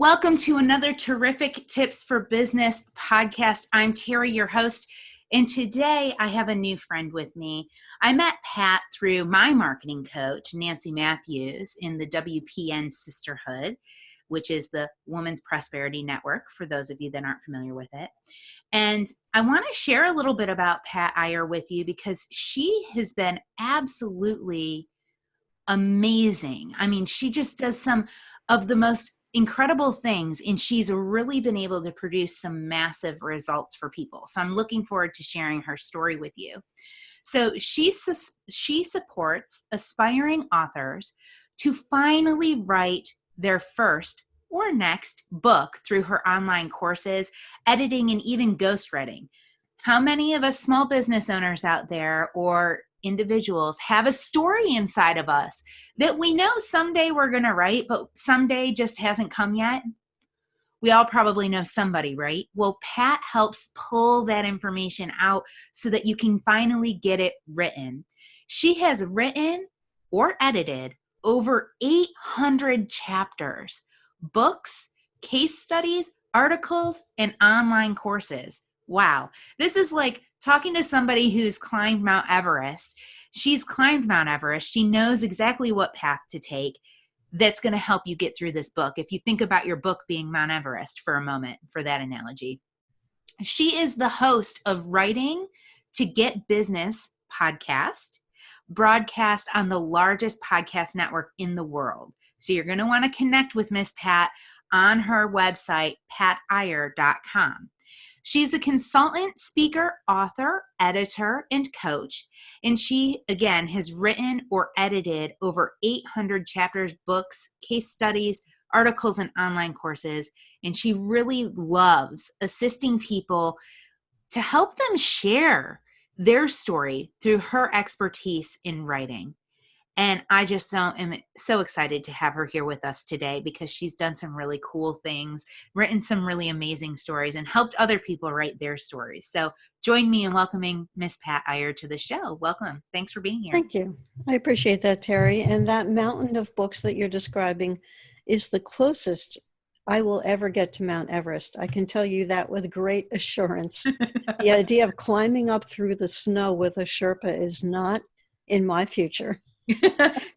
Welcome to another terrific Tips for Business podcast. I'm Terry, your host, and today I have a new friend with me. I met Pat through my marketing coach, Nancy Matthews, in the WPN Sisterhood, which is the Women's Prosperity Network, for those of you that aren't familiar with it. And I want to share a little bit about Pat Iyer with you because she has been absolutely amazing. I mean, she just does some of the most incredible things, and she's really been able to produce some massive results for people. So I'm looking forward to sharing her story with you. So she supports aspiring authors to finally write their first or next book through her online courses, editing, and even ghostwriting. How many of us small business owners out there or individuals have a story inside of us that we know someday we're going to write, but someday just hasn't come yet? We all probably know somebody, right? Well, Pat helps pull that information out so that you can finally get it written. She has written or edited over 800 chapters, books, case studies, articles, and online courses. Wow. This is like talking to somebody who's climbed Mount Everest. She's climbed Mount Everest. She knows exactly what path to take that's going to help you get through this book. If you think about your book being Mount Everest for a moment, for that analogy. She is the host of Writing to Get Business podcast, broadcast on the largest podcast network in the world. So you're going to want to connect with Miss Pat on her website, patiyer.com. She's a consultant, speaker, author, editor, and coach. And she, again, has written or edited over 800 chapters, books, case studies, articles, and online courses. And she really loves assisting people to help them share their story through her expertise in writing. And I just am so excited to have her here with us today because she's done some really cool things, written some really amazing stories, and helped other people write their stories. So join me in welcoming Miss Pat Iyer to the show. Welcome. Thanks for being here. Thank you. I appreciate that, Terry. And that mountain of books that you're describing is the closest I will ever get to Mount Everest. I can tell you that with great assurance. The idea of climbing up through the snow with a Sherpa is not in my future.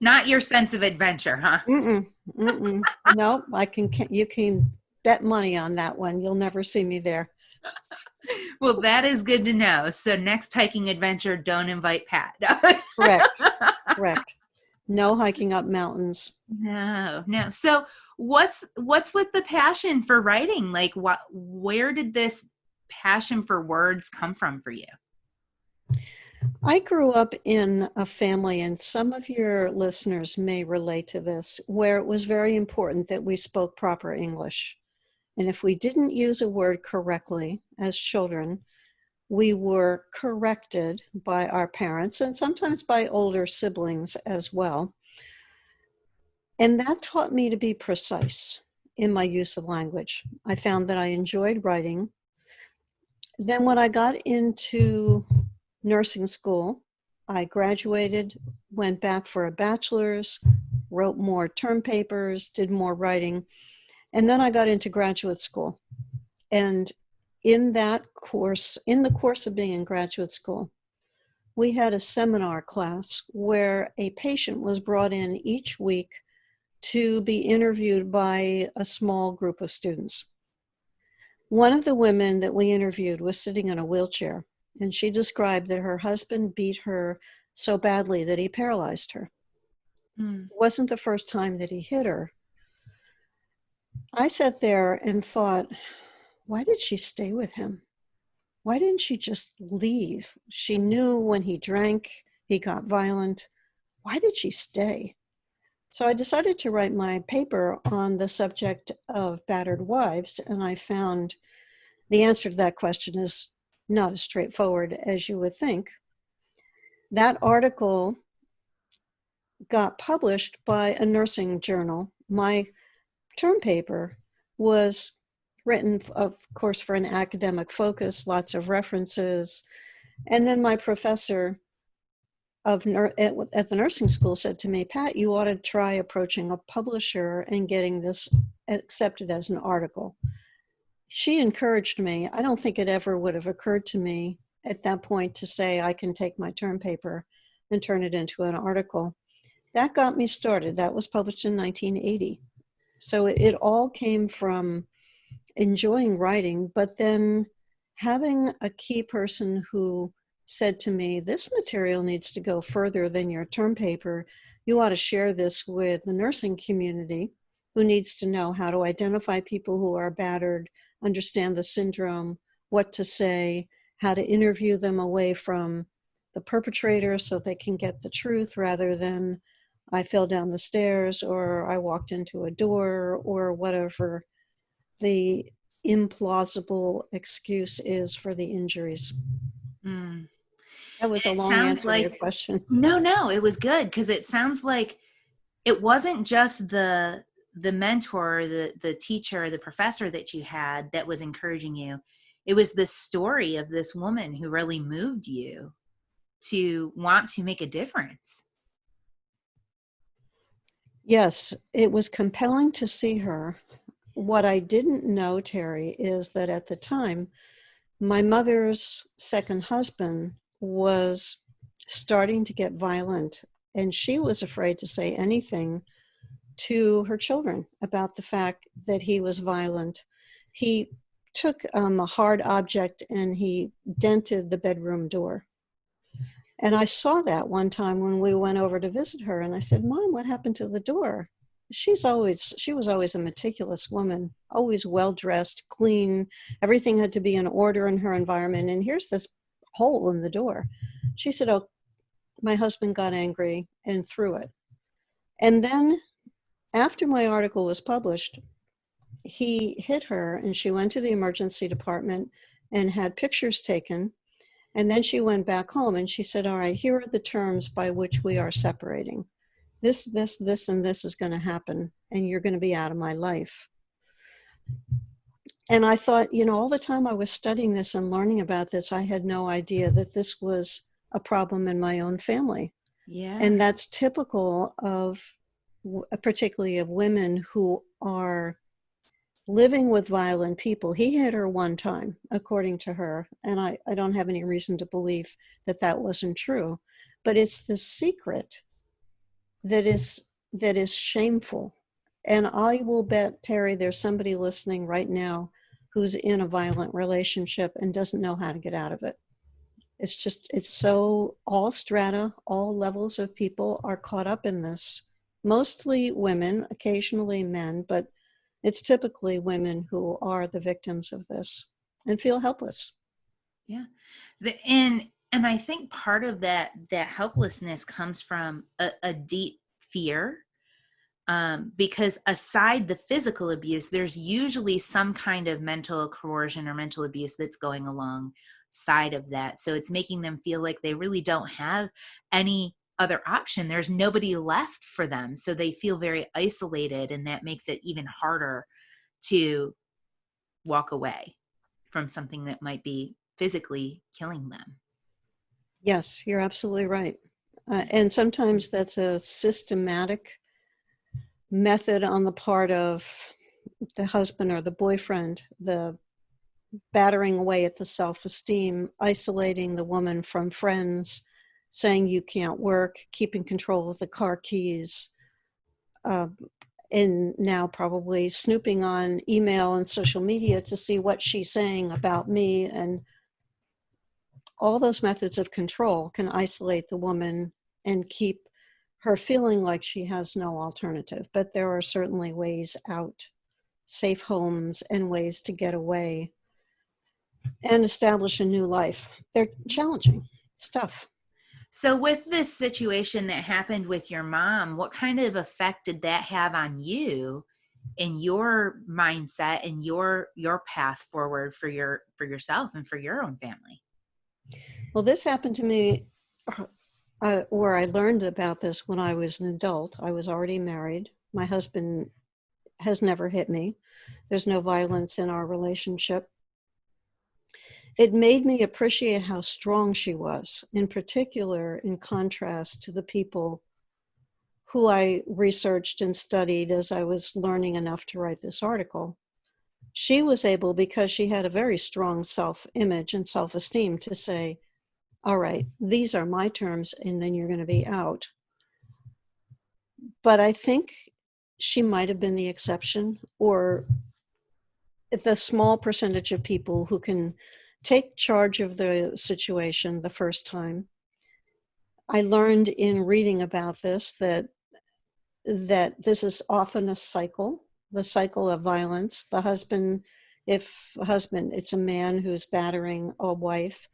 Not your sense of adventure, huh? No, you can bet money on that one. You'll never see me there. Well, that is good to know. So next hiking adventure, don't invite Pat. Correct. No hiking up mountains. No. So what's with the passion for writing? Like where did this passion for words come from for you? I grew up in a family, and some of your listeners may relate to this, where it was very important that we spoke proper English. And if we didn't use a word correctly as children, we were corrected by our parents and sometimes by older siblings as well. And that taught me to be precise in my use of language. I found that I enjoyed writing. Then when I got into nursing school, I graduated, went back for a bachelor's, wrote more term papers, did more writing, and then I got into graduate school. And in the course of being in graduate school, we had a seminar class where a patient was brought in each week to be interviewed by a small group of students. One of the women that we interviewed was sitting in a wheelchair, and she described that her husband beat her so badly that he paralyzed her. It wasn't the first time that he hit her. I sat there and thought, why did she stay with him? Why didn't she just leave? She knew when he drank, he got violent. Why did she stay? So I decided to write my paper on the subject of battered wives, and I found the answer to that question is not as straightforward as you would think. That article got published by a nursing journal. My term paper was written, of course, for an academic focus, lots of references. And then my professor at the nursing school said to me, Pat, you ought to try approaching a publisher and getting this accepted as an article. She encouraged me. I don't think it ever would have occurred to me at that point to say I can take my term paper and turn it into an article. That got me started. That was published in 1980. So it all came from enjoying writing, but then having a key person who said to me, this material needs to go further than your term paper. You ought to share this with the nursing community, who needs to know how to identify people who are battered, understand the syndrome, what to say, how to interview them away from the perpetrator so they can get the truth, rather than I fell down the stairs or I walked into a door or whatever the implausible excuse is for the injuries. Mm. That was a It long sounds answer to your like, question. no, it was good, because it sounds like it wasn't just the mentor, the teacher, the professor that you had that was encouraging you. It was the story of this woman who really moved you to want to make a difference. Yes, it was compelling to see her. What I didn't know, Terry, is that at the time, my mother's second husband was starting to get violent, and she was afraid to say anything to her children about the fact that he was violent. He took a hard object and he dented the bedroom door. And I saw that one time when we went over to visit her, and I said, Mom, what happened to the door? She was always a meticulous woman, always well-dressed, clean. Everything had to be in order in her environment. And here's this hole in the door. She said, oh, my husband got angry and threw it. And then after my article was published, he hit her and she went to the emergency department and had pictures taken. And then she went back home and she said, all right, here are the terms by which we are separating. This, and this is going to happen, and you're going to be out of my life. And I thought, all the time I was studying this and learning about this, I had no idea that this was a problem in my own family. Yeah. And that's typical of, particularly of women who are living with violent people. He hit her one time, according to her, and I don't have any reason to believe that that wasn't true. But it's the secret that is shameful. And I will bet, Terry, there's somebody listening right now who's in a violent relationship and doesn't know how to get out of it. It's so all strata, all levels of people are caught up in this. Mostly women, occasionally men, but it's typically women who are the victims of this and feel helpless. Yeah. And I think part of that helplessness comes from a deep fear, because aside the physical abuse, there's usually some kind of mental coercion or mental abuse that's going alongside of that. So it's making them feel like they really don't have any other option. There's nobody left for them. So they feel very isolated, and that makes it even harder to walk away from something that might be physically killing them. Yes, you're absolutely right. And sometimes that's a systematic method on the part of the husband or the boyfriend, the battering away at the self-esteem, isolating the woman from friends, saying you can't work, keeping control of the car keys, and now probably snooping on email and social media to see what she's saying about me. And all those methods of control can isolate the woman and keep her feeling like she has no alternative. But there are certainly ways out, safe homes and ways to get away and establish a new life. They're challenging stuff. So with this situation that happened with your mom, what kind of effect did that have on you and your mindset and your path forward for yourself and for your own family? Well, this happened to me, where I learned about this when I was an adult. I was already married. My husband has never hit me. There's no violence in our relationship. It made me appreciate how strong she was, in particular, in contrast to the people who I researched and studied as I was learning enough to write this article. She was able, because she had a very strong self-image and self-esteem, to say, all right, these are my terms, and then you're going to be out. But I think she might have been the exception, or the small percentage of people who can take charge of the situation the first time. I learned in reading about this that this is often a cycle, the cycle of violence. The husband, if the husband, it's a man who's battering a wife.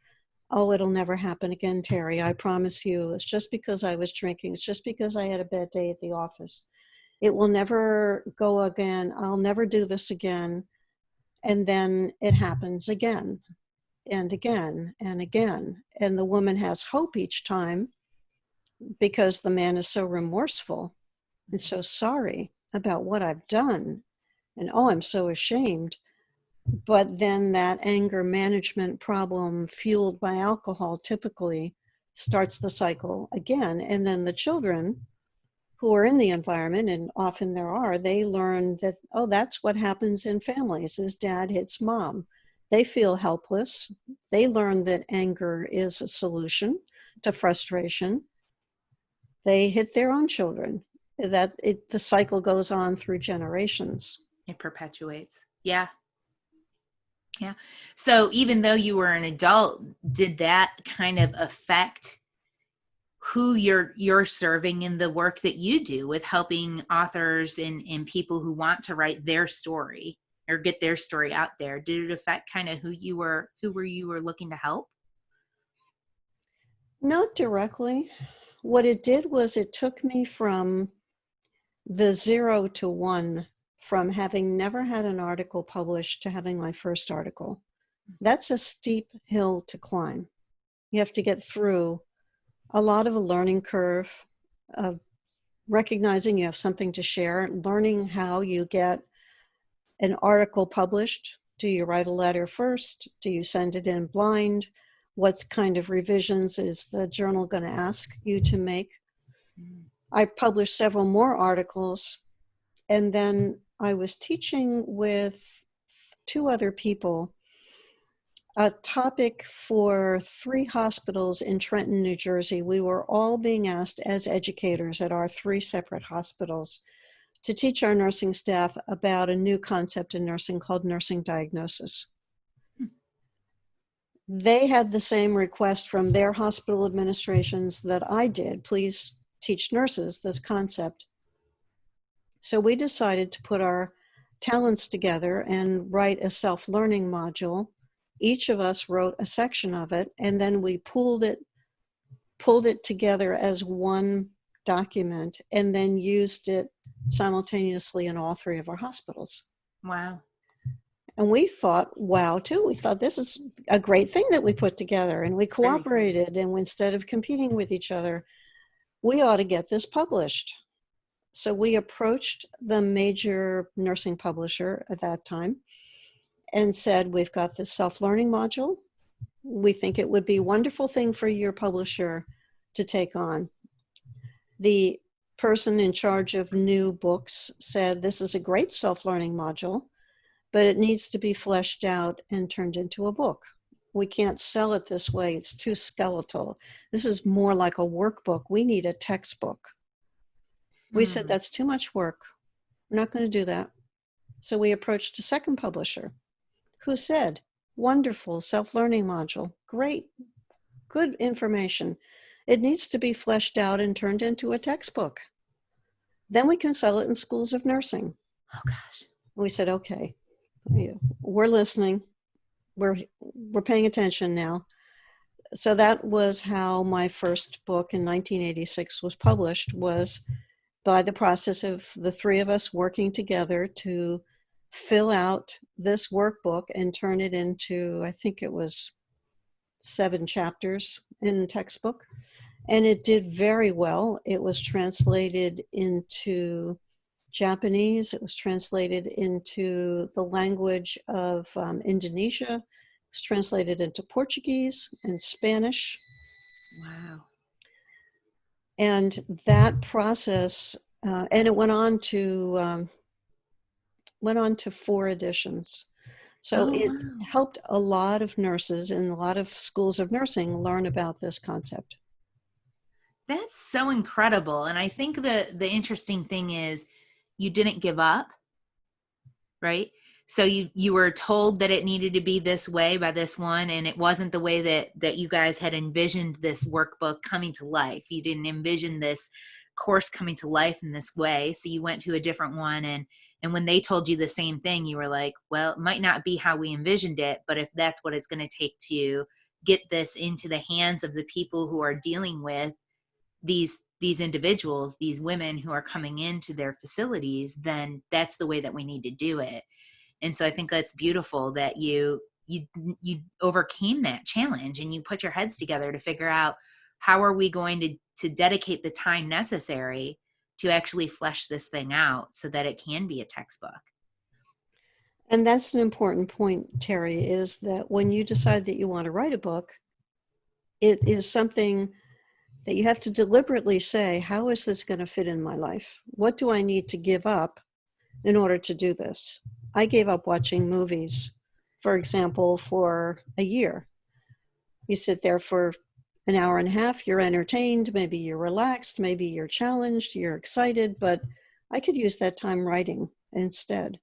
Oh, it'll never happen again, Terry. I promise you. It's just because I was drinking. It's just because I had a bad day at the office. It will never go again. I'll never do this again. And then it happens again and again and again. And the woman has hope each time because the man is so remorseful and so sorry about what I've done. And oh, I'm so ashamed. But then that anger management problem, fueled by alcohol, typically starts the cycle again. And then the children who are in the environment, and often there are, they learn that, oh, that's what happens in families, is dad hits mom. They feel helpless. They learn that anger is a solution to frustration. They hit their own children. The cycle goes on through generations. It perpetuates. Yeah. Yeah. So even though you were an adult, did that kind of affect who you're serving in the work that you do with helping authors and people who want to write their story or get their story out there? Did it affect kind of who you were looking to help? Not directly. What it did was it took me from the 0 to 1, from having never had an article published to having my first article. That's a steep hill to climb. You have to get through a lot of a learning curve of recognizing you have something to share, learning how you get an article published. Do you write a letter first? Do you send it in blind? What kind of revisions is the journal going to ask you to make? I published several more articles, and then I was teaching with 2 other people a topic for 3 hospitals in Trenton, New Jersey. We were all being asked as educators at our 3 separate hospitals to teach our nursing staff about a new concept in nursing called nursing diagnosis. They had the same request from their hospital administrations that I did. Please teach nurses this concept. So we decided to put our talents together and write a self-learning module. Each of us wrote a section of it, and then we pulled it together as one document, and then used it simultaneously in all 3 of our hospitals. Wow. And we thought, wow, too. We thought this is a great thing that we put together, and we cooperated. And instead of competing with each other, we ought to get this published. So we approached the major nursing publisher at that time and said, we've got this self-learning module. We think it would be a wonderful thing for your publisher to take on. The person in charge of new books said, this is a great self-learning module, but it needs to be fleshed out and turned into a book. We can't sell it this way. It's too skeletal. This is more like a workbook. We need a textbook. We said, that's too much work. We're not going to do that. So we approached a second publisher who said, wonderful self-learning module. Great, good information. It needs to be fleshed out and turned into a textbook. Then we can sell it in schools of nursing. Oh, gosh. We said, okay, we're listening. We're paying attention now. So that was how my first book in 1986 was published, was by the process of the 3 of us working together to fill out this workbook and turn it into, I think it was 7 chapters in the textbook. And it did very well. It was translated into Japanese. It was translated into the language of Indonesia, It's translated into Portuguese and Spanish. Wow. And that process, and it went on to 4 editions. So Oh, it wow. helped a lot of nurses in a lot of schools of nursing learn about this concept. That's so incredible. And I think the interesting thing is you didn't give up, right? So you were told that it needed to be this way by this one, and it wasn't the way that you guys had envisioned this workbook coming to life. You didn't envision this course coming to life in this way, so you went to a different one. And when they told you the same thing, you were like, well, it might not be how we envisioned it, but if that's what it's going to take to get this into the hands of the people who are dealing with these individuals, these women who are coming into their facilities, then that's the way that we need to do it. And so I think that's beautiful that you overcame that challenge and you put your heads together to figure out how are we going to dedicate the time necessary to actually flesh this thing out so that it can be a textbook. And that's an important point, Terry, is that when you decide that you want to write a book, it is something that you have to deliberately say, how is this going to fit in my life? What do I need to give up in order to do this? I gave up watching movies, for example, for a year. You sit there for an hour and a half, you're entertained, maybe you're relaxed, maybe you're challenged, you're excited, but I could use that time writing instead.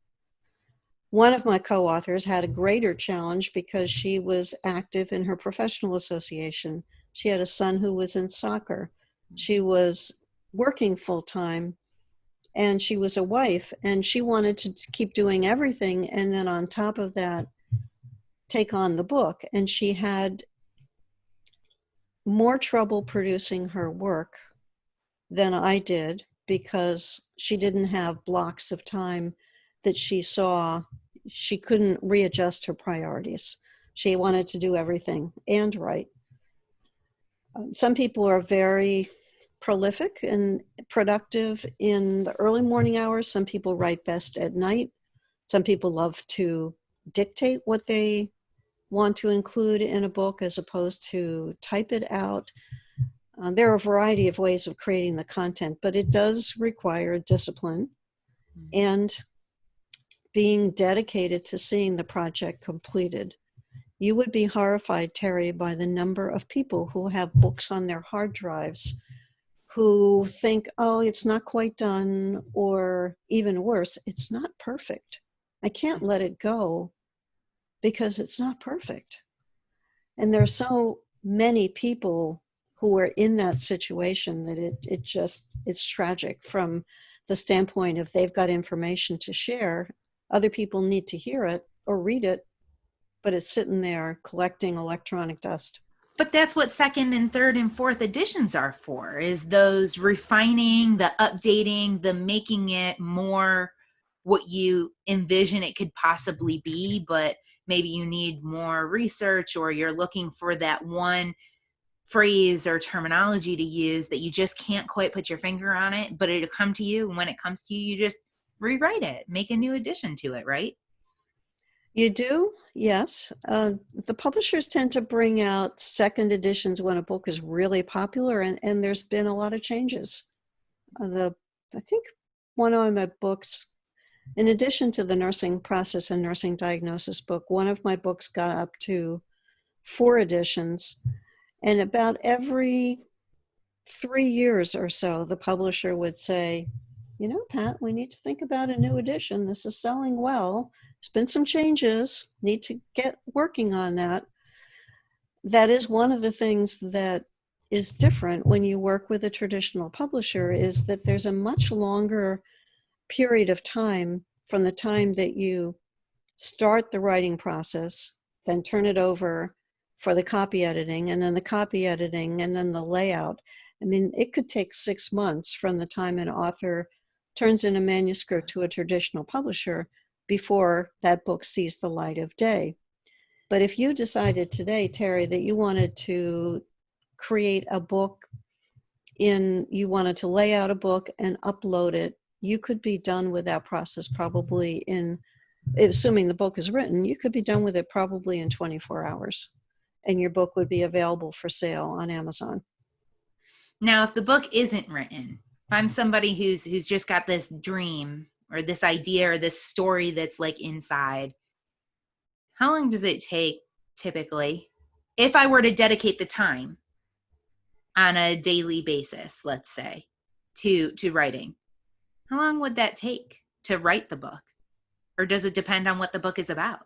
One of my co-authors had a greater challenge because she was active in her professional association. She had a son who was in soccer. She was working full-time, and she was a wife, and she wanted to keep doing everything, and then on top of that, take on the book. And she had more trouble producing her work than I did because she didn't have blocks of time that she saw. She couldn't readjust her priorities. She wanted to do everything and write. Some people are very prolific and productive in the early morning hours. Some people write best at night. Some people love to dictate what they want to include in a book as opposed to type it out. There are a variety of ways of creating the content, but it does require discipline and being dedicated to seeing the project completed. You would be horrified, Terry, by the number of people who have books on their hard drives who think, oh, it's not quite done, or even worse, it's not perfect. I can't let it go because it's not perfect. And there are so many people who are in that situation that it's tragic from the standpoint of they've got information to share. Other people need to hear it or read it, but it's sitting there collecting electronic dust. But that's what second and third and fourth editions are for, is those refining, the updating, the making it more what you envision it could possibly be, but maybe you need more research or you're looking for that one phrase or terminology to use that you just can't quite put your finger on it, but it'll come to you. And when it comes to you, you just rewrite it, make a new addition to it, right? You do? Yes. The publishers tend to bring out second editions when a book is really popular, and there's been a lot of changes. I think one of my books, in addition to the nursing process and nursing diagnosis book, one of my books got up to 4 editions, and about every 3 years or so, the publisher would say, you know, Pat, we need to think about a new edition. This is selling well. There's been some changes, need to get working on that. That is one of the things that is different when you work with a traditional publisher, is that there's a much longer period of time from the time that you start the writing process, then turn it over for the copy editing, and then the copy editing, and then the layout. I mean, it could take 6 months from the time an author turns in a manuscript to a traditional publisher before that book sees the light of day. But if you decided today, Terry, that you wanted to create a book you wanted to lay out a book and upload it, you could be done with that process probably in assuming the book is written, you could be done with it probably in 24 hours, and your book would be available for sale on Amazon. Now, if the book isn't written, if I'm somebody who's just got this dream or this idea or this story that's like inside, how long does it take typically, if I were to dedicate the time on a daily basis, let's say, to writing? How long would that take to write the book? Or does it depend on what the book is about?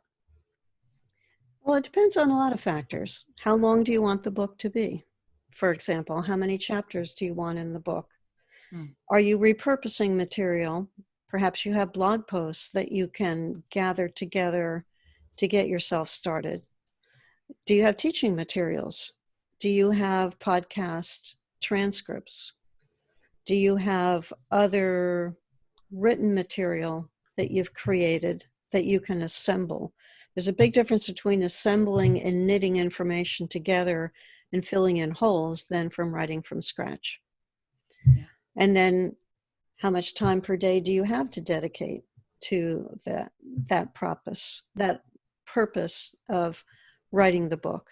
Well, it depends on a lot of factors. How long do you want the book to be? For example, how many chapters do you want in the book? Are you repurposing material? Perhaps you have blog posts that you can gather together to get yourself started. Do you have teaching materials? Do you have podcast transcripts? Do you have other written material that you've created that you can assemble? There's a big difference between assembling and knitting information together and filling in holes than from writing from scratch. Yeah. And then how much time per day do you have to dedicate to that purpose of writing the book?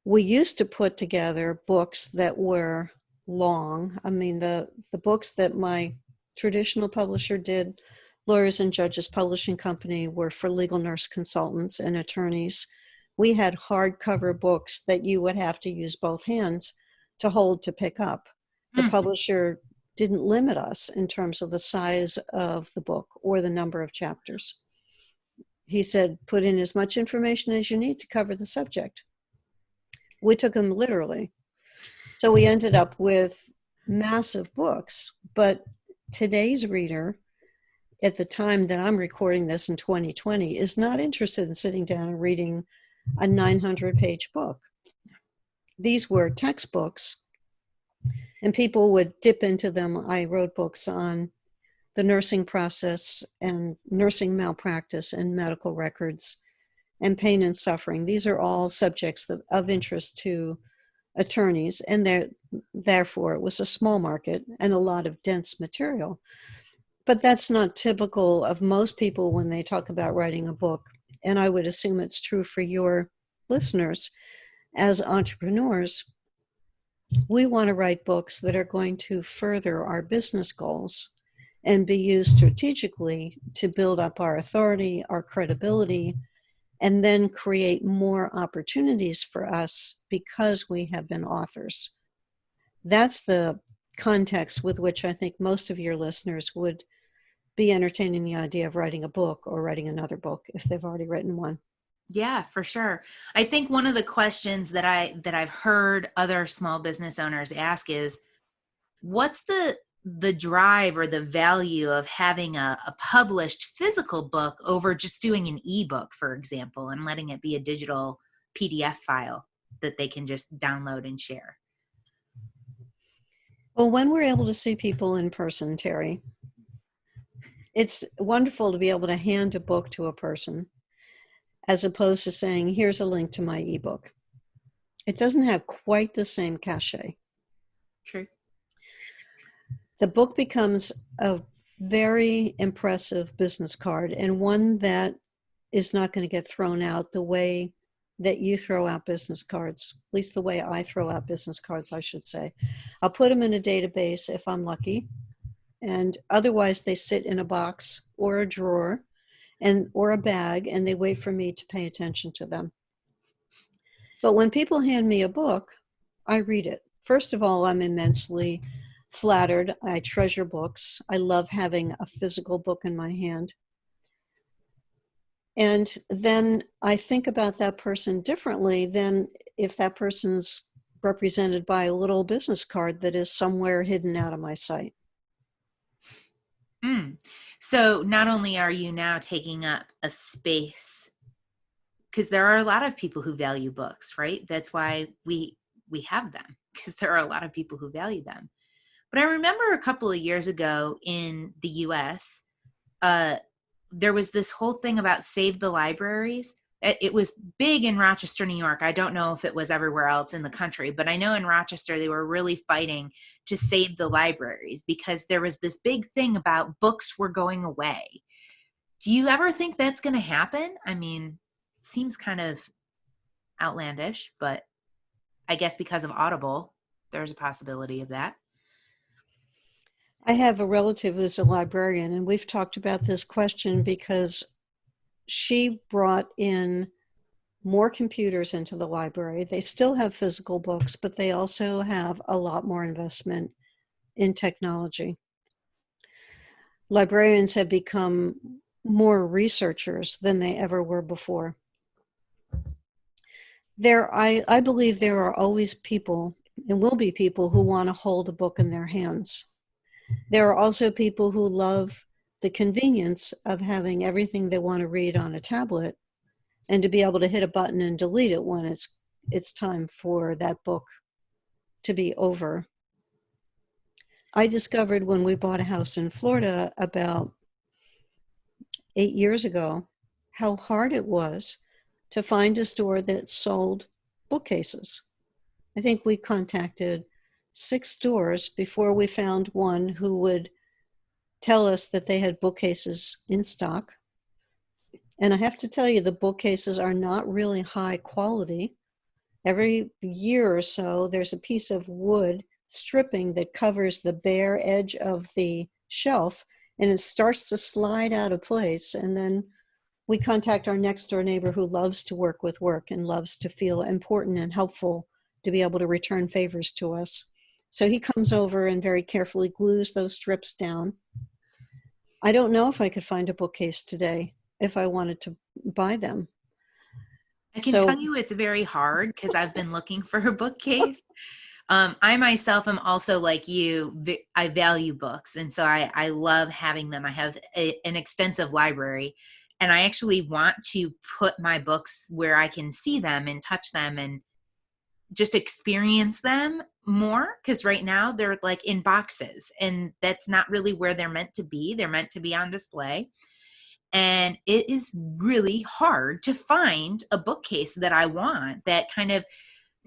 We used to put together books that were long. I mean, the books that my traditional publisher did, Lawyers and Judges Publishing Company, were for legal nurse consultants and attorneys. We had hardcover books that you would have to use both hands to hold to pick up. The publisher didn't limit us in terms of the size of the book or the number of chapters. He said, put in as much information as you need to cover the subject. We took them literally. So we ended up with massive books. But today's reader, at the time that I'm recording this in 2020, is not interested in sitting down and reading a 900-page book. These were textbooks, and people would dip into them. I wrote books on the nursing process and nursing malpractice and medical records and pain and suffering. These are all subjects of interest to attorneys, and therefore it was a small market and a lot of dense material. But that's not typical of most people when they talk about writing a book, and I would assume it's true for your listeners. As entrepreneurs, we want to write books that are going to further our business goals and be used strategically to build up our authority, our credibility, and then create more opportunities for us because we have been authors. That's the context with which I think most of your listeners would be entertaining the idea of writing a book or writing another book if they've already written one. Yeah, for sure. I think one of the questions that I've heard other small business owners ask is, what's the drive or the value of having a published physical book over just doing an ebook, for example, and letting it be a digital PDF file that they can just download and share? Well, when we're able to see people in person, Terry, it's wonderful to be able to hand a book to a person as opposed to saying, here's a link to my ebook. It doesn't have quite the same cachet. True. The book becomes a very impressive business card, and one that is not going to get thrown out the way that you throw out business cards, at least the way I throw out business cards, I should say. I'll put them in a database if I'm lucky, and otherwise they sit in a box or a drawer or a bag, and they wait for me to pay attention to them. But when people hand me a book, I read it. First of all, I'm immensely flattered. I treasure books. I love having a physical book in my hand. And then I think about that person differently than if that person's represented by a little business card that is somewhere hidden out of my sight. So not only are you now taking up a space, because there are a lot of people who value books, right? That's why we have them, because there are a lot of people who value them. But I remember a couple of years ago in the US, there was this whole thing about Save the Libraries. It was big in Rochester, New York. I don't know if it was everywhere else in the country, but I know in Rochester they were really fighting to save the libraries because there was this big thing about books were going away. Do you ever think that's going to happen? I mean, it seems kind of outlandish, but I guess because of Audible, there's a possibility of that. I have a relative who's a librarian, and we've talked about this question because she brought in more computers into the library. They still have physical books, but they also have a lot more investment in technology. Librarians have become more researchers than they ever were before. I believe there are always people, and will be people, who want to hold a book in their hands. There are also people who love the convenience of having everything they want to read on a tablet and to be able to hit a button and delete it when it's time for that book to be over. I discovered when we bought a house in Florida about 8 years ago how hard it was to find a store that sold bookcases. I think we contacted 6 stores before we found one who would tell us that they had bookcases in stock. And I have to tell you, the bookcases are not really high quality. Every year or so, there's a piece of wood stripping that covers the bare edge of the shelf, and it starts to slide out of place. And then we contact our next door neighbor who loves to work with work and loves to feel important and helpful to be able to return favors to us. So he comes over and very carefully glues those strips down. I don't know if I could find a bookcase today if I wanted to buy them. I can tell you it's very hard because I've been looking for a bookcase. I myself am also like you. I value books, and so I love having them. I have an extensive library, and I actually want to put my books where I can see them and touch them and just experience them more, because right now they're like in boxes, and that's not really where they're meant to be. They're meant to be on display. And it is really hard to find a bookcase that I want that kind of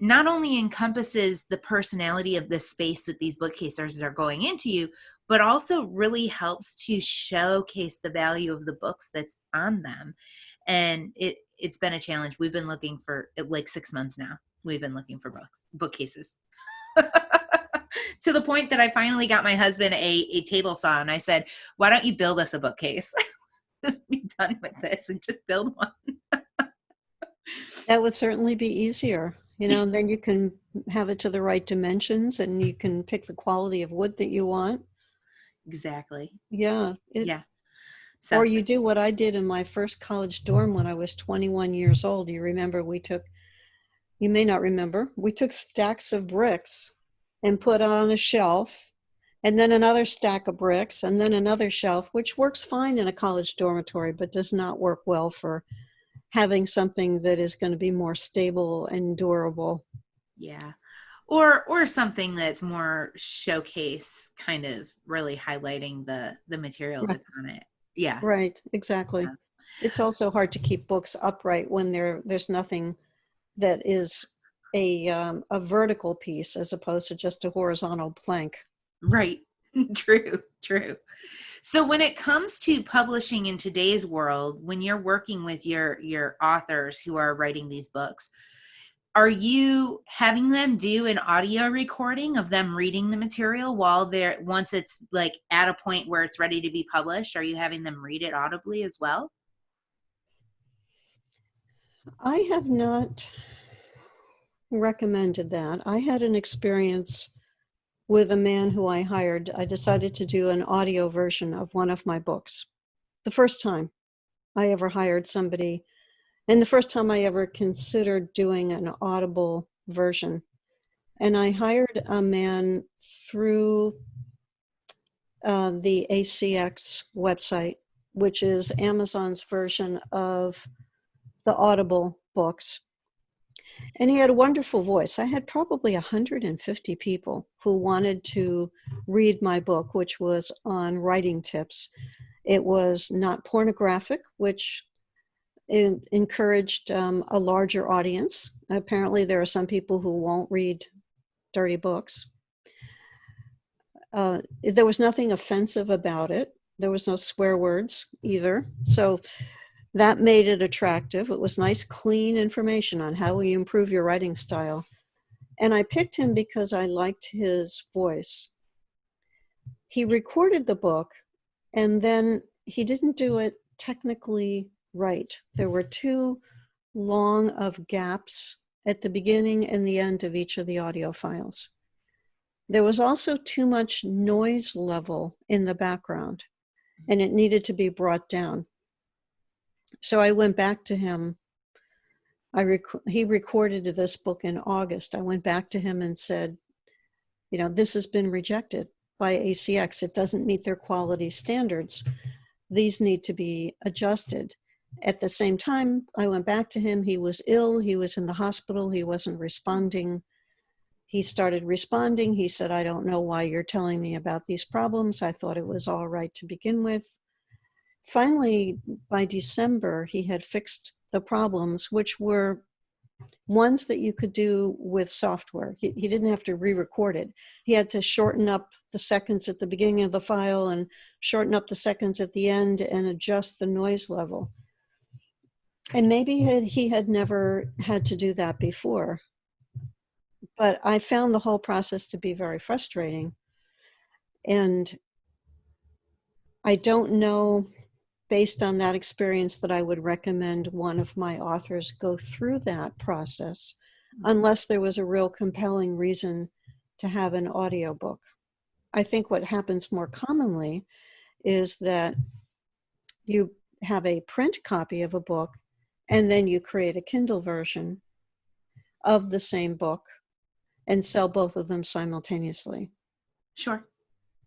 not only encompasses the personality of the space that these bookcases are going into, but also really helps to showcase the value of the books that's on them. And it's been a challenge. We've been looking for like 6 months now. We've been looking for bookcases. To the point that I finally got my husband a table saw, and I said, why don't you build us a bookcase? Just be done with this and just build one. That would certainly be easier, and then you can have it to the right dimensions and you can pick the quality of wood that you want. Exactly. Yeah. Yeah. Or you do what I did in my first college dorm when I was 21 years old. You may not remember, we took stacks of bricks and put on a shelf, and then another stack of bricks, and then another shelf, which works fine in a college dormitory, but does not work well for having something that is going to be more stable and durable. Yeah. Or something that's more showcase, kind of really highlighting the material that's on it. Yeah. Right. Exactly. Yeah. It's also hard to keep books upright when there's nothing that is a vertical piece as opposed to just a horizontal plank. Right. True. So when it comes to publishing in today's world, when you're working with your authors who are writing these books, are you having them do an audio recording of them reading the material once it's like at a point where it's ready to be published? Are you having them read it audibly as well? I have not recommended that. I had an experience with a man who I hired. I decided to do an audio version of one of my books. The first time I ever hired somebody, and the first time I ever considered doing an audible version. And I hired a man through the ACX website, which is Amazon's version of the Audible books. And he had a wonderful voice. I had probably 150 people who wanted to read my book, which was on writing tips. It was not pornographic, which encouraged a larger audience. Apparently, there are some people who won't read dirty books. There was nothing offensive about it. There was no swear words either. So that made it attractive. It was nice, clean information on how we improve your writing style. And I picked him because I liked his voice. He recorded the book, and then he didn't do it technically right. There were too long of gaps at the beginning and the end of each of the audio files. There was also too much noise level in the background, and it needed to be brought down. So I went back to him. He recorded this book in August. I went back to him and said, this has been rejected by ACX. It doesn't meet their quality standards. These need to be adjusted. At the same time, I went back to him. He was ill. He was in the hospital. He wasn't responding. He started responding. He said, I don't know why you're telling me about these problems. I thought it was all right to begin with. Finally, by December, he had fixed the problems, which were ones that you could do with software. He didn't have to re-record it. He had to shorten up the seconds at the beginning of the file and shorten up the seconds at the end and adjust the noise level. And maybe he had never had to do that before. But I found the whole process to be very frustrating. And I don't know, based on that experience, that I would recommend one of my authors go through that process unless there was a real compelling reason to have an audiobook. I think what happens more commonly is that you have a print copy of a book and then you create a Kindle version of the same book and sell both of them simultaneously. Sure.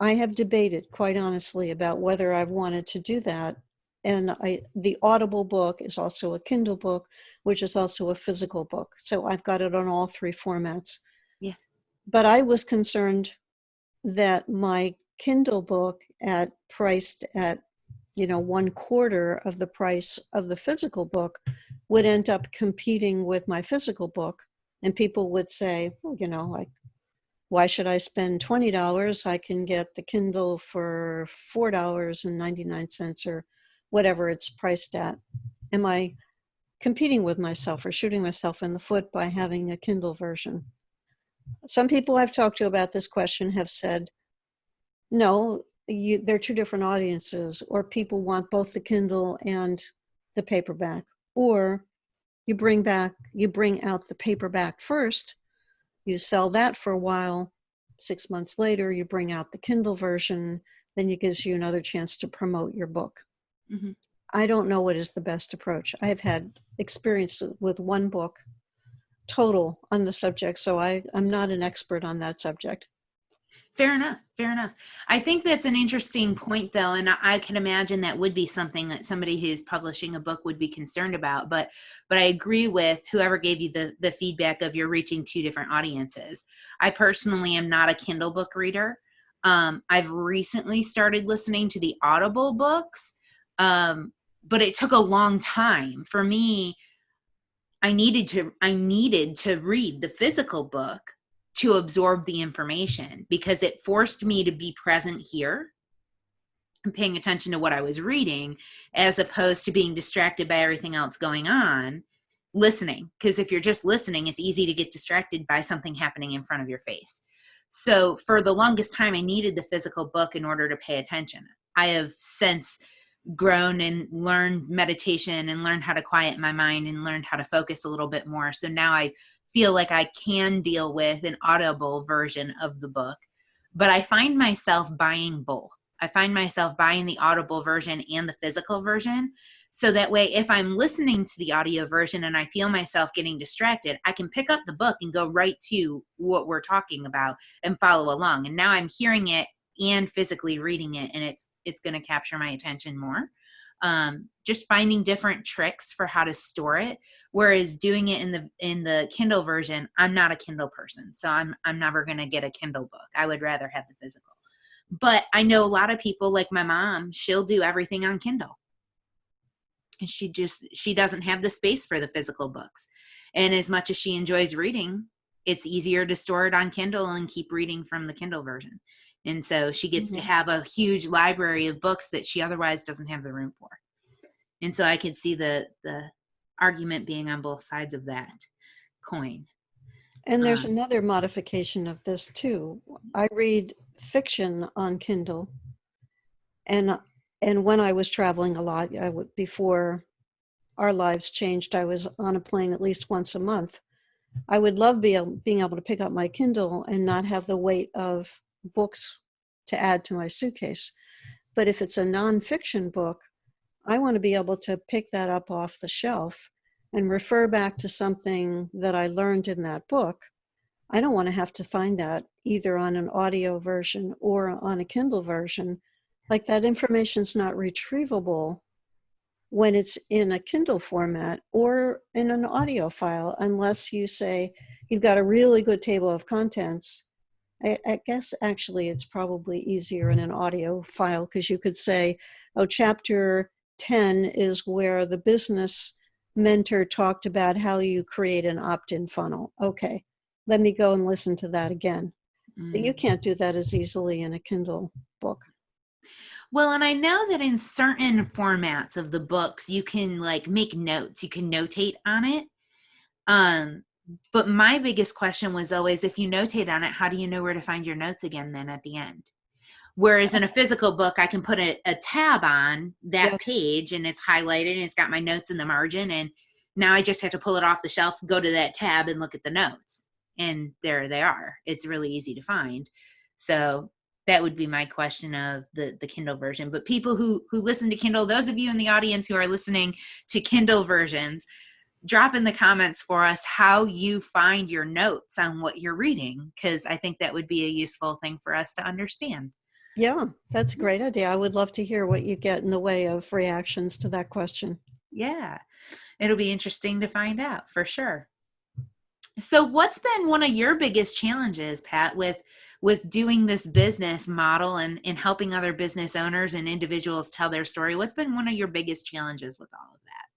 I have debated, quite honestly, about whether I've wanted to do that. And the Audible book is also a Kindle book, which is also a physical book. So I've got it on all three formats. Yeah. But I was concerned that my Kindle book priced at 1/4 of the price of the physical book would end up competing with my physical book. And people would say, well, why should I spend $20? I can get the Kindle for $4.99 or whatever it's priced at. Am I competing with myself or shooting myself in the foot by having a Kindle version? Some people I've talked to about this question have said, no, they're two different audiences, or people want both the Kindle and the paperback, or you bring out the paperback first, you sell that for a while, 6 months later, you bring out the Kindle version, then it gives you another chance to promote your book. Mm-hmm. I don't know what is the best approach. I've had experience with one book total on the subject, so I'm not an expert on that subject. Fair enough. I think that's an interesting point, though, and I can imagine that would be something that somebody who's publishing a book would be concerned about. But I agree with whoever gave you the feedback of you're reaching two different audiences. I personally am not a Kindle book reader. I've recently started listening to the Audible books, but it took a long time for me. I needed to read the physical book to absorb the information, because it forced me to be present here and paying attention to what I was reading, as opposed to being distracted by everything else going on, listening. Because if you're just listening, it's easy to get distracted by something happening in front of your face. So for the longest time, I needed the physical book in order to pay attention. I have since grown and learned meditation and learned how to quiet my mind and learned how to focus a little bit more. So now I feel like I can deal with an audible version of the book, but I find myself buying both. I find myself buying the audible version and the physical version. So that way, if I'm listening to the audio version and I feel myself getting distracted, I can pick up the book and go right to what we're talking about and follow along. And now I'm hearing it and physically reading it, and it's going to capture my attention more. Just finding different tricks for how to store it. Whereas doing it in the Kindle version, I'm not a Kindle person, so I'm never going to get a Kindle book. I would rather have the physical. But I know a lot of people, like my mom, she'll do everything on Kindle. And she doesn't have the space for the physical books. And as much as she enjoys reading, it's easier to store it on Kindle and keep reading from the Kindle version. And so she gets to Mhm. have a huge library of books that she otherwise doesn't have the room for. And so I could see the argument being on both sides of that coin. And there's Um, another modification of this too. I read fiction on Kindle, and when I was traveling a lot, before our lives changed, I was on a plane at least once a month. I would love being able to pick up my Kindle and not have the weight of books to add to my suitcase. But if it's a nonfiction book, I want to be able to pick that up off the shelf and refer back to something that I learned in that book. I don't want to have to find that either on an audio version or on a Kindle version. Like, that information's not retrievable when it's in a Kindle format or in an audio file, unless you say you've got a really good table of contents. I guess actually it's probably easier in an audio file, because you could say, oh, chapter 10 is where the business mentor talked about how you create an opt-in funnel. Okay, let me go and listen to that again. But you can't do that as easily in a Kindle book. Well, and I know that in certain formats of the books, you can like make notes, you can notate on it. Um, but my biggest question was always, if you notate on it, how do you know where to find your notes again then at the end? Whereas in a physical book, I can put a tab on that Yes. page and it's highlighted and it's got my notes in the margin. And now I just have to pull it off the shelf, go to that tab and look at the notes. And there they are. It's really easy to find. So that would be my question of the Kindle version. But people who listen to Kindle, those of you in the audience who are listening to Kindle versions, drop in the comments for us how you find your notes on what you're reading, because I think that would be a useful thing for us to understand. Yeah, that's a great idea. I would love to hear what you get in the way of reactions to that question. Yeah, it'll be interesting to find out for sure. So what's been one of your biggest challenges, Pat, with doing this business model and helping other business owners and individuals tell their story? What's been one of your biggest challenges with all of that?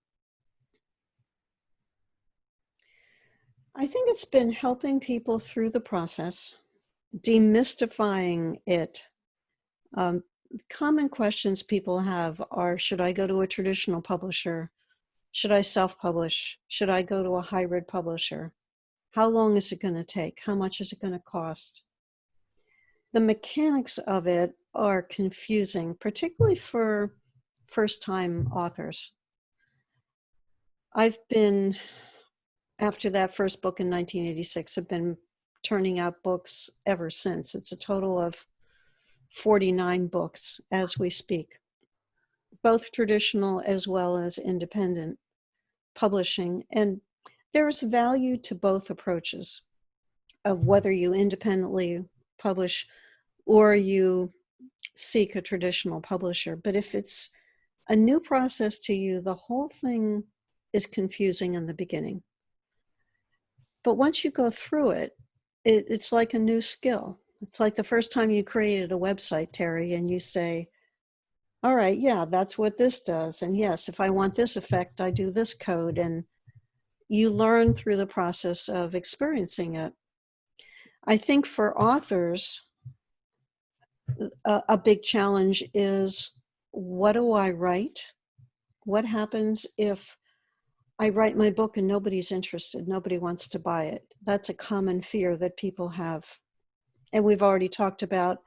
I think it's been helping people through the process, demystifying it. Common questions people have are, should I go to a traditional publisher? Should I self-publish? Should I go to a hybrid publisher? How long is it going to take? How much is it going to cost? The mechanics of it are confusing, particularly for first-time authors. I've been, after that first book in 1986, have been turning out books ever since. It's a total of 49 books as we speak, both traditional as well as independent publishing. And there's value to both approaches of whether you independently publish or you seek a traditional publisher. But if it's a new process to you, the whole thing is confusing in the beginning. But once you go through it, it's like a new skill. It's like the first time you created a website, Terry, and you say, all right, yeah, that's what this does. And yes, if I want this effect, I do this code. And you learn through the process of experiencing it. I think for authors, a big challenge is, what do I write? What happens if I write my book and nobody's interested, nobody wants to buy it? That's a common fear that people have. And we've already talked about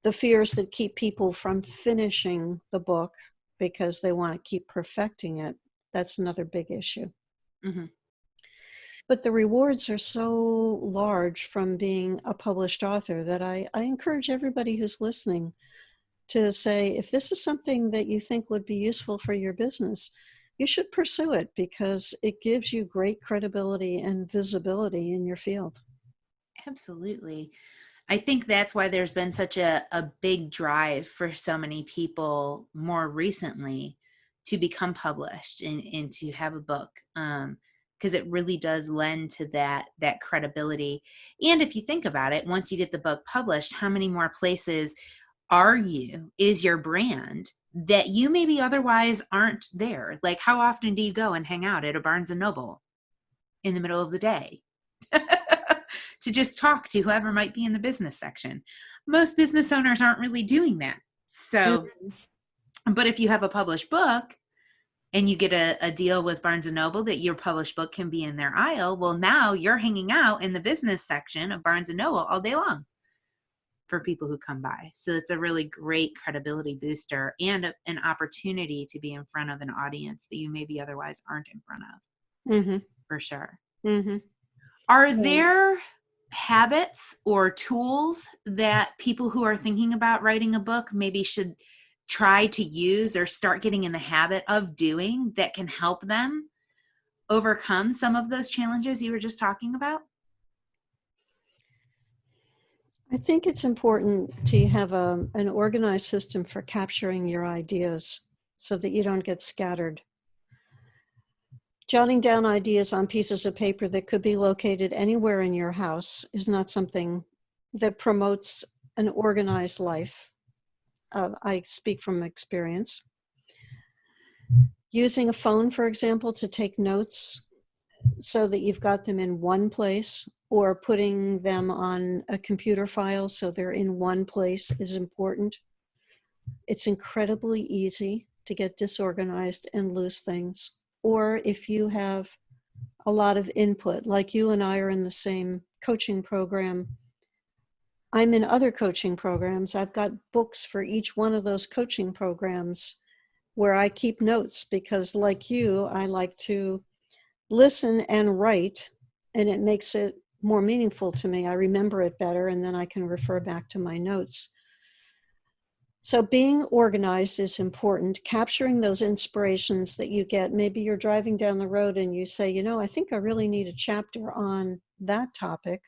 the fears that keep people from finishing the book because they want to keep perfecting it. That's another big issue. Mm-hmm. But the rewards are so large from being a published author that I encourage everybody who's listening to say, if this is something that you think would be useful for your business, you should pursue it, because it gives you great credibility and visibility in your field. Absolutely. I think that's why there's been such a big drive for so many people more recently to become published and to have a book. Because it really does lend to that credibility. And if you think about it, once you get the book published, how many more places is your brand that you maybe otherwise aren't there? Like, how often do you go and hang out at a Barnes and Noble in the middle of the day to just talk to whoever might be in the business section? most business owners aren't really doing that. So, Mhm. but if you have a published book and you get a deal with Barnes and Noble that your published book can be in their aisle, well, now you're hanging out in the business section of Barnes and Noble all day long for people who come by. So it's a really great credibility booster and an opportunity to be in front of an audience that you maybe otherwise aren't in front of, Mhm. for sure. Mhm. Are there habits or tools that people who are thinking about writing a book maybe should try to use or start getting in the habit of doing that can help them overcome some of those challenges you were just talking about? I think it's important to have an organized system for capturing your ideas so that you don't get scattered. Jotting down ideas on pieces of paper that could be located anywhere in your house is not something that promotes an organized life. I speak from experience. Using a phone, for example, to take notes so that you've got them in one place, or putting them on a computer file so they're in one place is important. It's incredibly easy to get disorganized and lose things. Or if you have a lot of input, like you and I are in the same coaching program, I'm in other coaching programs. I've got books for each one of those coaching programs where I keep notes because, like you, I like to listen and write, and it makes it more meaningful to me. I remember it better, and then I can refer back to my notes. So being organized is important. Capturing those inspirations that you get. Maybe you're driving down the road and you say, I think I really need a chapter on that topic.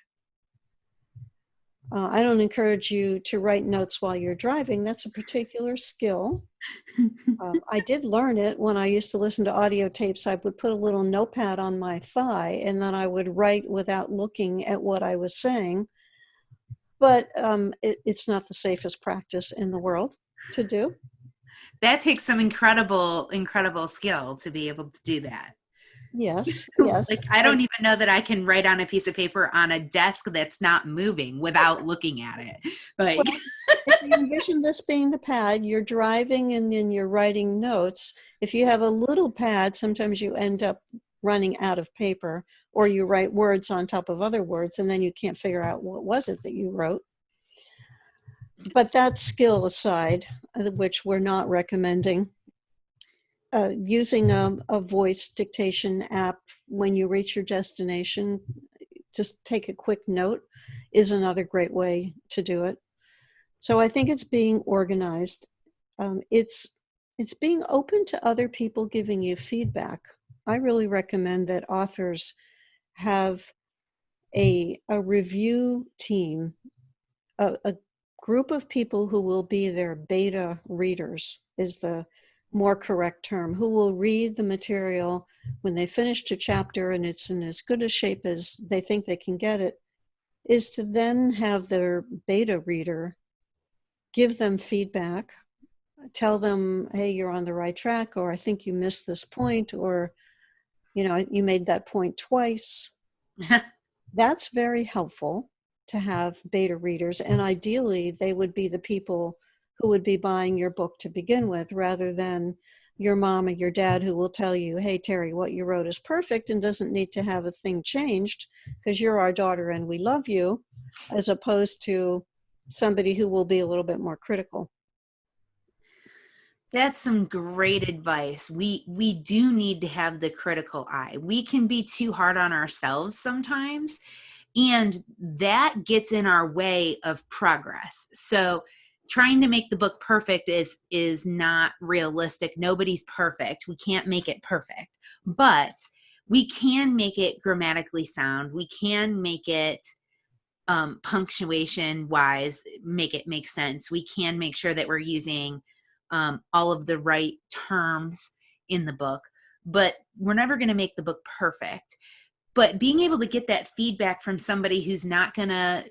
I don't encourage you to write notes while you're driving. That's a particular skill. I did learn it when I used to listen to audio tapes. I would put a little notepad on my thigh and then I would write without looking at what I was saying. But it's not the safest practice in the world to do. That takes some incredible skill to be able to do that. Yes, yes. Like, I don't even know that I can write on a piece of paper on a desk that's not moving without looking at it. Like, Well, if you envision this being the pad, you're driving and then you're writing notes. If you have a little pad, sometimes you end up running out of paper, or you write words on top of other words, and then you can't figure out what was it that you wrote. But that skill aside, which we're not recommending, using a voice dictation app when you reach your destination, just take a quick note, is another great way to do it. So I think it's being organized. It's being open to other people giving you feedback. I really recommend that authors have a review team, a group of people who will be their beta readers is the more correct term, who will read the material when they finish a chapter and it's in as good a shape as they think they can get it, is to then have their beta reader give them feedback, tell them, hey, you're on the right track, or I think you missed this point, or, you made that point twice. That's very helpful to have beta readers. And ideally, they would be the people who would be buying your book to begin with, rather than your mom or your dad who will tell you, hey, Terry, what you wrote is perfect and doesn't need to have a thing changed because you're our daughter and we love you, as opposed to somebody who will be a little bit more critical. that's some great advice. We do need to have the critical eye. We can be too hard on ourselves sometimes, and that gets in our way of progress. So trying to make the book perfect is not realistic. Nobody's perfect. We can't make it perfect, but we can make it grammatically sound. We can make it punctuation wise, make it make sense. We can make sure that we're using all of the right terms in the book, but we're never going to make the book perfect. But being able to get that feedback from somebody who's not going to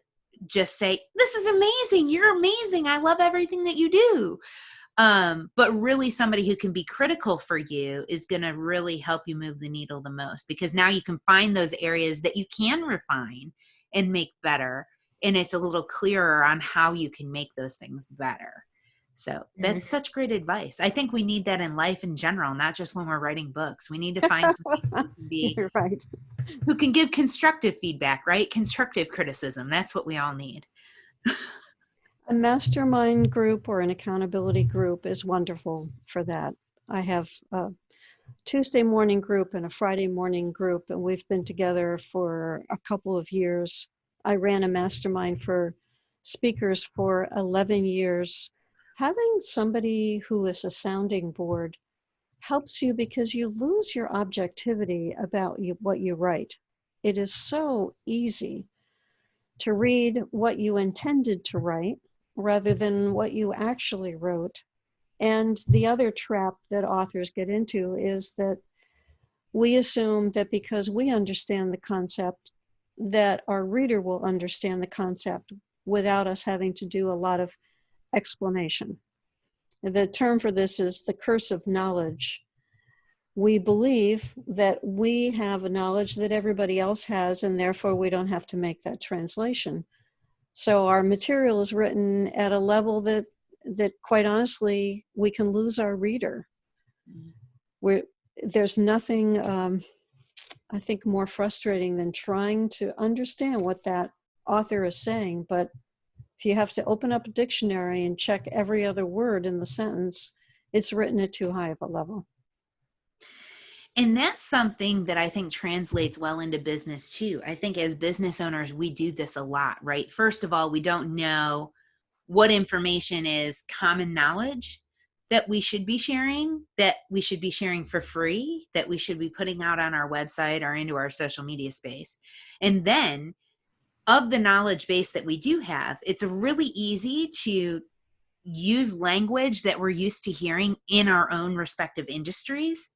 just say, this is amazing, you're amazing, I love everything that you do. But really somebody who can be critical for you is going to really help you move the needle the most, because now you can find those areas that you can refine and make better and it's a little clearer on how you can make those things better. So that's such great advice. I think we need that in life in general, not just when we're writing books. We need to find some people who can You're right. who can give constructive feedback, right? Constructive criticism. That's what we all need. A mastermind group or an accountability group is wonderful for that. I have a Tuesday morning group and a Friday morning group, and we've been together for a couple of years. I ran a mastermind for speakers for 11 years. Having somebody who is a sounding board helps you because you lose your objectivity about what you write. It is so easy to read what you intended to write rather than what you actually wrote. And the other trap that authors get into is that we assume that because we understand the concept, that our reader will understand the concept without us having to do a lot of explanation. The term for this is the curse of knowledge. We believe that we have a knowledge that everybody else has, and therefore we don't have to make that translation. So our material is written at a level that quite honestly, we can lose our reader. There's nothing, I think, more frustrating than trying to understand what that author is saying. But if you have to open up a dictionary and check every other word in the sentence, it's written at too high of a level. And that's something that I think translates well into business too. I think as business owners, we do this a lot, right? First of all, we don't know what information is common knowledge that we should be sharing, that we should be sharing for free, that we should be putting out on our website or into our social media space. And then of the knowledge base that we do have, it's really easy to use language that we're used to hearing in our own respective industries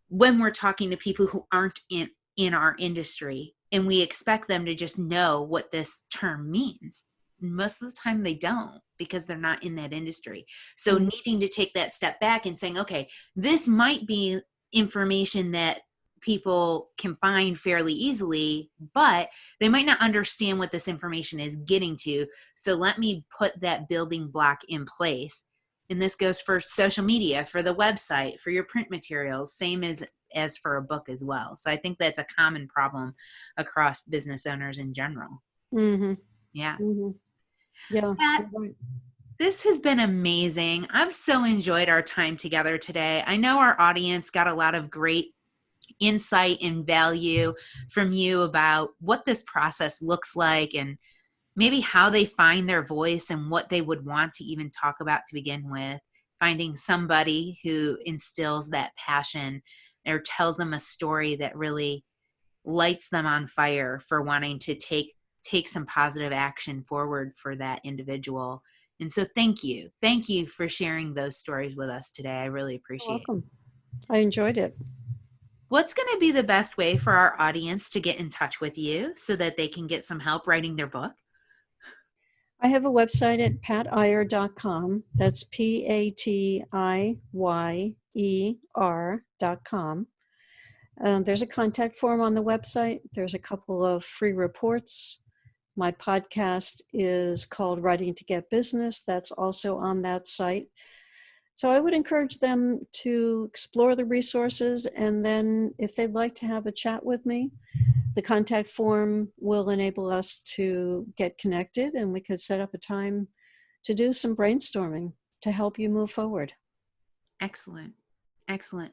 when we're talking to people who aren't in our industry, and we expect them to just know what this term means. Most of the time they don't, because they're not in that industry. So needing to take that step back and saying, okay, this might be information that people can find fairly easily, but they might not understand what this information is getting to. So let me put that building block in place. And this goes for social media, for the website, for your print materials, same as for a book as well. So I think that's a common problem across business owners in general. Mm-hmm. Yeah. Mm-hmm. Yeah. Pat, Right. this has been amazing. I've so enjoyed our time together today. I know our audience got a lot of great insight and value from you about what this process looks like, and maybe how they find their voice and what they would want to even talk about to begin with. Finding somebody who instills that passion or tells them a story that really lights them on fire for wanting to take some positive action forward for that individual. And so thank you. Thank you for sharing those stories with us today. I really appreciate it. You're welcome. I enjoyed it. What's going to be the best way for our audience to get in touch with you so that they can get some help writing their book? I have a website at patiyer.com. That's PATIYER.com. There's a contact form on the website. There's a couple of free reports. My podcast is called Writing to Get Business. That's also on that site. So I would encourage them to explore the resources, and then if they'd like to have a chat with me, the contact form will enable us to get connected, and we could set up a time to do some brainstorming to help you move forward. Excellent. Excellent.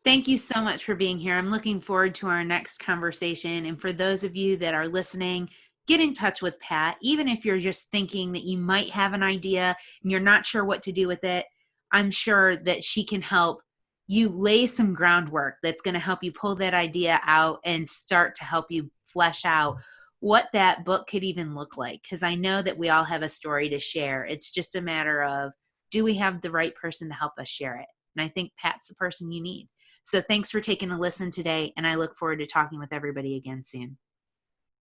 Thank you so much for being here. I'm looking forward to our next conversation. And for those of you that are listening, get in touch with Pat. Even if you're just thinking that you might have an idea and you're not sure what to do with it, I'm sure that she can help you lay some groundwork that's going to help you pull that idea out and start to help you flesh out what that book could even look like. Because I know that we all have a story to share. It's just a matter of, do we have the right person to help us share it? And I think Pat's the person you need. So thanks for taking a listen today, and I look forward to talking with everybody again soon.